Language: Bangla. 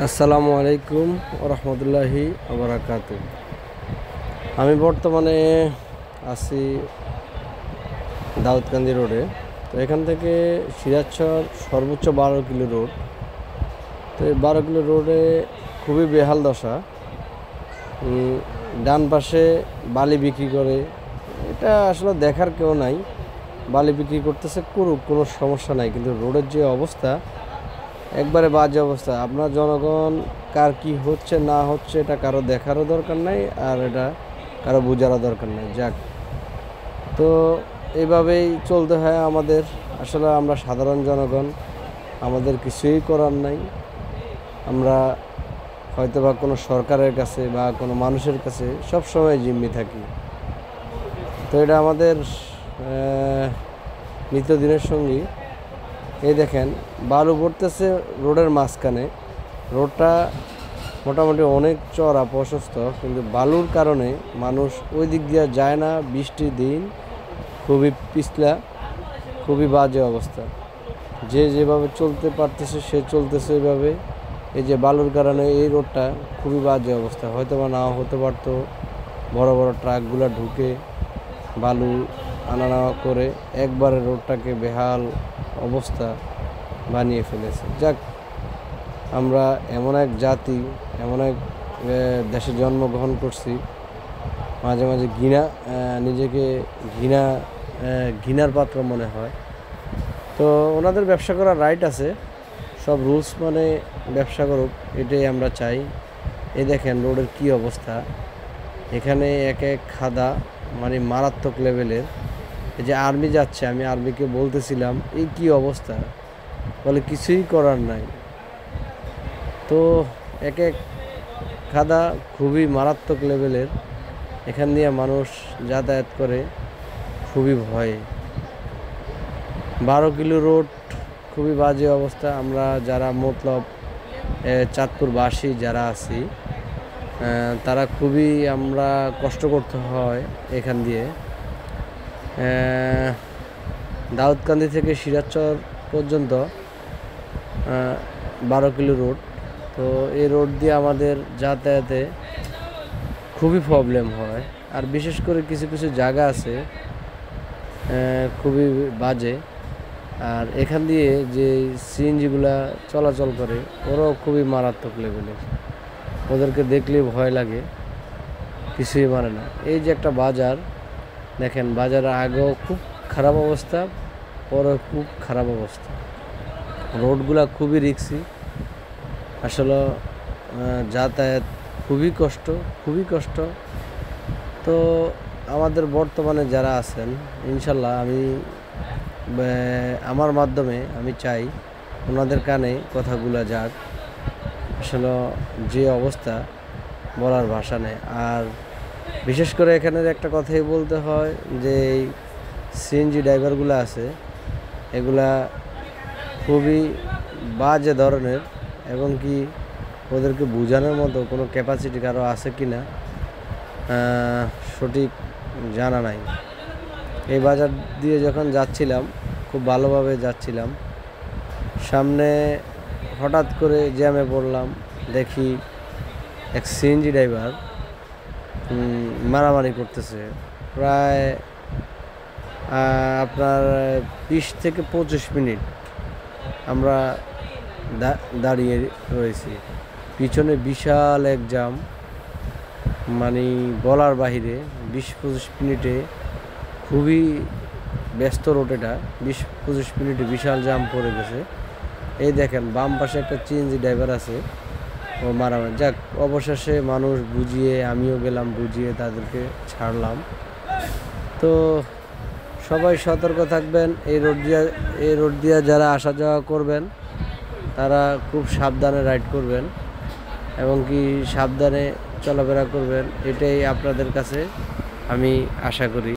আসসালামু আলাইকুম রহমতুল্লাহি আবরাকাত। আমি বর্তমানে আছি দাউদকান্দি রোডে। তো এখান থেকে সিরাজচর সর্বোচ্চ 12 কিলো রোড। তো এই 12 কিলো রোডে খুবই বেহাল দশা। ডান পাশে বালি বিক্রি করে, এটা আসলে দেখার কেউ নাই। বালি বিক্রি করতেছে, করুক, কোনো সমস্যা নাই, কিন্তু রোডের যে অবস্থা একবারে বাজে অবস্থা। আপনার জনগণ কার কি হচ্ছে না হচ্ছে এটা কারো দেখারও দরকার নাই, আর এটা কারো বোঝারও দরকার নাই। যাক, তো এইভাবেই চলতে হয় আমাদের। আসলে আমরা সাধারণ জনগণ, আমাদের কিছুই করার নাই। আমরা হয়তো বা কোনো সরকারের কাছে বা কোনো মানুষের কাছে সবসময় জিম্মি থাকি। তো এটা আমাদের নিত্যদিনের সঙ্গী। এই দেখেন, বালু পড়তেছে রোডের মাঝখানে। রোডটা মোটামুটি অনেক চড়া প্রশস্ত, কিন্তু বালুর কারণে মানুষ ওই দিক দিয়ে যায় না। বৃষ্টির দিন খুবই পিছলা, খুবই বাজে অবস্থা। যে যেভাবে চলতে পারতেছে সে চলতেছে এইভাবে। এই যে বালুর কারণে এই রোডটা খুবই বাজে অবস্থা। হয়তো বা নাও হতে পারতো, বড় বড় ট্রাকগুলো ঢুকে বালু আনা নেওয়া করে একবারে রোডটাকে বেহাল অবস্থা বানিয়ে ফেলেছে। যাক, আমরা এমন এক জাতি, এমন এক দেশে জন্মগ্রহণ করছি, মাঝে মাঝে নিজেকে ঘৃণার পাত্র মনে হয়। তো ওনাদের ব্যবসা করার রাইট আছে, সব রুলস মানে ব্যবসা করুক, এটাই আমরা চাই। এই দেখেন রোডের কি অবস্থা, এখানে এক এক খাদা, মানে মারাত্মক লেভেলের। এই যে আর্মি যাচ্ছে, আমি আর্মিকে বলতেছিলাম এই কি অবস্থা, বলে কিছুই করার নাই। তো এক এক খাদা খুবই মারাত্মক লেভেলের, এখান দিয়ে মানুষ যাতায়াত করে খুবই ভয়ে। 12 কিলো রোড খুবই বাজে অবস্থা। আমরা যারা মতলব চাঁদপুরবাসী যারা আছি, তারা খুবই আমরা কষ্ট করতে হয় এখান দিয়ে। দাউদকান্দি থেকে সিরাজচর পর্যন্ত 12 কিলো রোড। তো এই রোড দিয়ে আমাদের যাতায়াতে খুবই প্রবলেম হয়। আর বিশেষ করে কিছু কিছু জায়গা আছে খুবই বাজে। আর এখান দিয়ে যে সিএনজিগুলা চলাচল করে ওরাও খুবই মারাত্মক লেভেলের, ওদেরকে দেখলে ভয় লাগে, কিছুই মানে না। এই যে একটা বাজার দেখেন, বাজারের আগেও খুব খারাপ অবস্থা, পরে খুব খারাপ অবস্থা। রোডগুলা খুবই রিস্কি, আসলে যাতায়াত খুবই কষ্ট। তো আমাদের বর্তমানে যারা আছেন, ইনশাল্লাহ আমি আমার মাধ্যমে আমি চাই ওনাদের কানে কথাগুলো যাক। আসলে যে অবস্থা বলার ভাষা নেই। আর বিশেষ করে এখানের একটা কথাই বলতে হয় যে এই সিএনজি ড্রাইভারগুলো আছে, এগুলা খুবই বাজে ধরনের, এবং কি ওদেরকে বোঝানোর মতো কোনো ক্যাপাসিটি কারো আছে কি না সঠিক জানা নাই। এই বাজার দিয়ে যখন যাচ্ছিলাম, খুব ভালোভাবে যাচ্ছিলাম, সামনে হঠাৎ করে জ্যামে পড়লাম। দেখি এক সিএনজি ড্রাইভার মারামারি করতেছে। প্রায় আপনার 20 থেকে 25 মিনিট আমরা দাঁড়িয়ে রয়েছি। পিছনে বিশাল এক জাম, মানে বলার বাহিরে। 20-25 মিনিটে খুবই ব্যস্ত রোড, এটা 20-25 মিনিটে বিশাল জাম পড়ে গেছে। এই দেখেন বাম পাশে একটা সিএনজি ড্রাইভার আছে, ও মারামারি। যাক, অবশেষে মানুষ বুঝিয়ে, আমিও গেলাম বুঝিয়ে, তাদেরকে ছাড়লাম। তো সবাই সতর্ক থাকবেন। এই রোড দিয়ে যারা আসা যাওয়া করবেন তারা খুব সাবধানে রাইড করবেন, এবং কি সাবধানে চলাফেরা করবেন, এটাই আপনাদের কাছে আমি আশা করি।